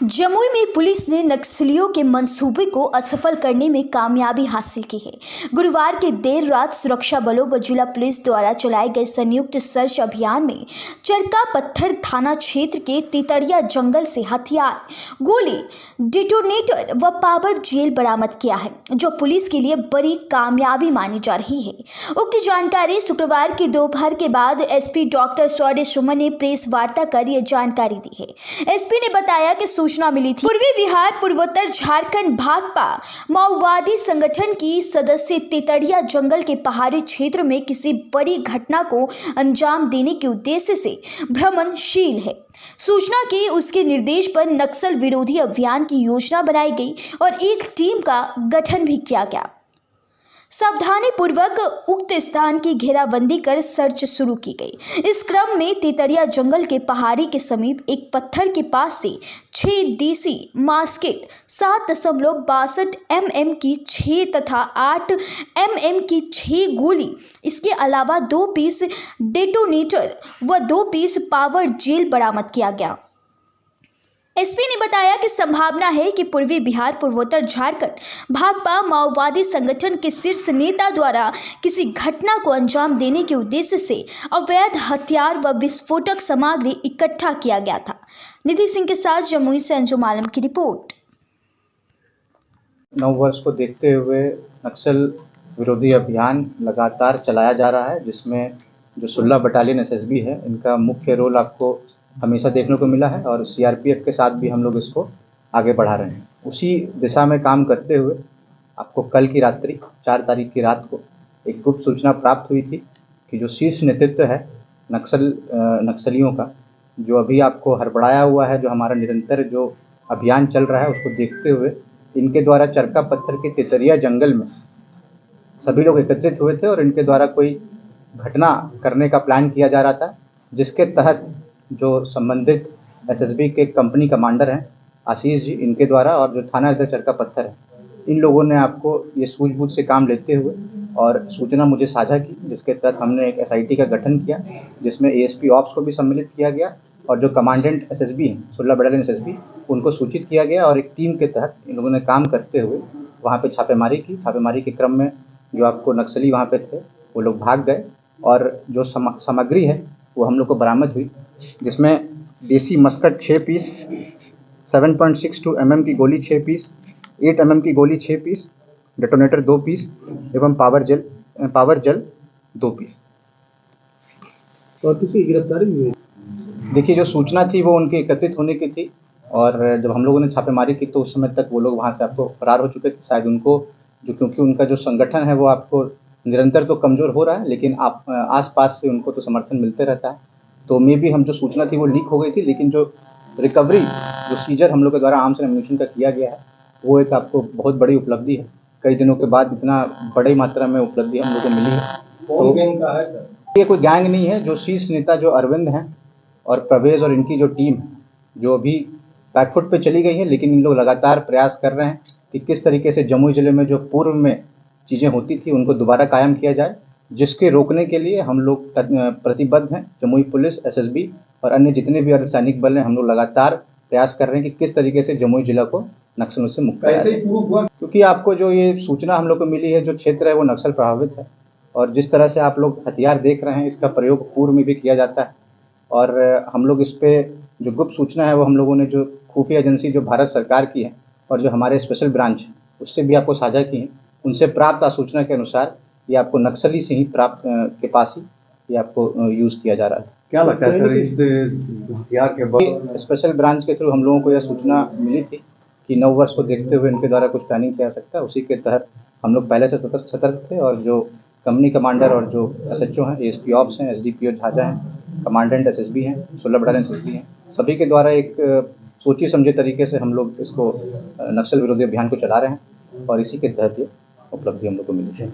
जमुई में पुलिस ने नक्सलियों के मंसूबे को असफल करने में कामयाबी हासिल की है। गुरुवार की देर रात सुरक्षा बलों व जिला पुलिस द्वारा चलाए गए संयुक्त सर्च अभियान में चरका पत्थर थाना क्षेत्र के तितड़िया जंगल से हथियार, गोली, डिटोनेटर व पावर जेल बरामद किया है, जो पुलिस के लिए बड़ी कामयाबी मानी जा रही है। उक्त जानकारी शुक्रवार की दोपहर के बाद एसपी डॉक्टर शौर्य सुमन ने प्रेस वार्ता कर यह जानकारी दी है। एसपी ने बताया कि सूचना मिली थी पूर्वी बिहार पूर्वोत्तर झारखंड भाकपा माओवादी संगठन की सदस्य तितड़िया जंगल के पहाड़ी क्षेत्र में किसी बड़ी घटना को अंजाम देने के उद्देश्य से भ्रमणशील है। सूचना के उसके निर्देश पर नक्सल विरोधी अभियान की योजना बनाई गई और एक टीम का गठन भी किया गया। सावधानी पूर्वक उक्त स्थान की घेराबंदी कर सर्च शुरू की गई। इस क्रम में तितड़िया जंगल के पहाड़ी के समीप एक पत्थर के पास से 6 देसी मास्केट, 7.62 mm की 6 तथा 8 mm की 6 गोली, इसके अलावा 2 पीस डेटोनेटर व 2 पीस पावर जेल बरामद किया गया। एसपी ने बताया कि संभावना है कि पूर्वी बिहार पूर्वोत्तर झारखंड भाकपा माओवादी संगठन के शीर्ष नेता द्वारा किसी घटना को अंजाम देने के उद्देश्य से अवैध हथियार व विस्फोटक सामग्री इकट्ठा किया गया था। निधि सिंह के साथ जमुई से अंजुम आलम की रिपोर्ट। नववर्ष को देखते हुए नक्सल विरोधी अभियान लगातार चलाया जा रहा है, जिसमें जो 16 बटालियन एसएसबी है, इनका मुख्य रोल आपको हमेशा देखने को मिला है और सीआरपीएफ के साथ भी हम लोग इसको आगे बढ़ा रहे हैं। उसी दिशा में काम करते हुए आपको कल की रात्रि 4 तारीख की रात को एक गुप्त सूचना प्राप्त हुई थी कि जो शीर्ष नेतृत्व है नक्सलियों का, जो अभी आपको हड़बड़ाया हुआ है, जो हमारा निरंतर जो अभियान चल रहा है, उसको देखते हुए इनके द्वारा चरका पत्थर के तितड़िया जंगल में सभी लोग एकत्रित हुए थे और इनके द्वारा कोई घटना करने का प्लान किया जा रहा था, जिसके तहत जो संबंधित एसएसबी के कंपनी कमांडर हैं आशीष जी, इनके द्वारा और जो थाना अध्यक्ष चरका पत्थर है, इन लोगों ने आपको ये सूझबूझ से काम लेते हुए और सूचना मुझे साझा की, जिसके तहत हमने एक एसआईटी का गठन किया, जिसमें एएसपी ऑप्स को भी सम्मिलित किया गया और जो कमांडेंट एसएसबी हैं 16 बटालियन एसएसबी, उनको सूचित किया गया और एक टीम के तहत इन लोगों ने काम करते हुए वहाँ पे छापेमारी की। छापेमारी के क्रम में जो आपको नक्सली वहाँ पे थे, वो लोग भाग गए और जो सामग्री है वो हम लोग को बरामद हुई, जिसमें देसी मस्कट 6 पीस, 7.62 mm की गोली 6 पीस, 8 mm की गोली 6 पीस, डेटोनेटर 2 पीस एवं पावर जेल 2 पीस। और किसी गिरफ्तारी हुई? देखिए, जो सूचना थी वो उनके एकत्रित होने की थी और जब हम लोगों ने छापेमारी की तो उस समय तक वो लोग वहाँ से आपको फरार हो चुके थे। शायद उनको क्योंकि उनका जो संगठन है वो आपको निरंतर तो कमज़ोर हो रहा है, लेकिन आस-पास से उनको तो समर्थन मिलते रहता है। तो मे भी हम जो सूचना थी वो लीक हो गई थी, लेकिन जो रिकवरी, जो सीजर हम लोग के द्वारा आर्म्स एंड एम्यूनिशन का किया गया है, वो एक आपको बहुत बड़ी उपलब्धि है। कई दिनों के बाद इतना बड़ी मात्रा में उपलब्धि हम लोग को मिली है। कौन गैंग का है सर? ये कोई गैंग नहीं है। जो शीर्ष नेता जो अरविंद हैं और प्रवेश और इनकी जो टीम है, जो अभी बैकफुट पे चली गई है, लेकिन इन लोग लगातार प्रयास कर रहे हैं कि किस तरीके से जमुई ज़िले में जो पूर्व में चीज़ें होती थी उनको दोबारा कायम किया जाए, जिसके रोकने के लिए हम लोग प्रतिबद्ध हैं। जमुई पुलिस, एसएसबी और अन्य जितने भी अर्धसैनिक बल हैं, हम लोग लगातार प्रयास कर रहे हैं कि किस तरीके से जमुई जिला को नक्सलों से मुक्त कराया जाए। क्योंकि आपको जो ये सूचना हम लोग को मिली है, जो क्षेत्र है वो नक्सल प्रभावित है और जिस तरह से आप लोग हथियार देख रहे हैं, इसका प्रयोग पूर्व में भी किया जाता है और हम लोग इस पे जो गुप्त सूचना है वो हम लोगों ने जो खुफिया एजेंसी जो भारत सरकार की है और जो हमारे स्पेशल ब्रांच उससे भी आपको साझा की है, उनसे प्राप्त सूचना के अनुसार ये आपको नक्सली से ही प्राप्त के पास ही ये आपको यूज़ किया जा रहा था। क्या लगता है सर इस हथियार के बाद? स्पेशल ब्रांच के थ्रू हम लोगों को यह सूचना मिली थी कि नववर्ष को देखते हुए इनके द्वारा कुछ प्लानिंग किया जा सकता है। उसी के तहत हम लोग पहले से सतर्क थे और जो कंपनी कमांडर और जो एसएचओ हैं, एएसपी ऑप्स हैं, एसडीपीओ झाझा हैं, कमांडेंट एसएसबी हैं, 16 बटालियन एसएसबी हैं, सभी के द्वारा एक सोची समझे तरीके से हम लोग इसको नक्सल विरोधी अभियान को चला रहे हैं और इसी के तहत ये उपलब्धि हम लोग को मिली है।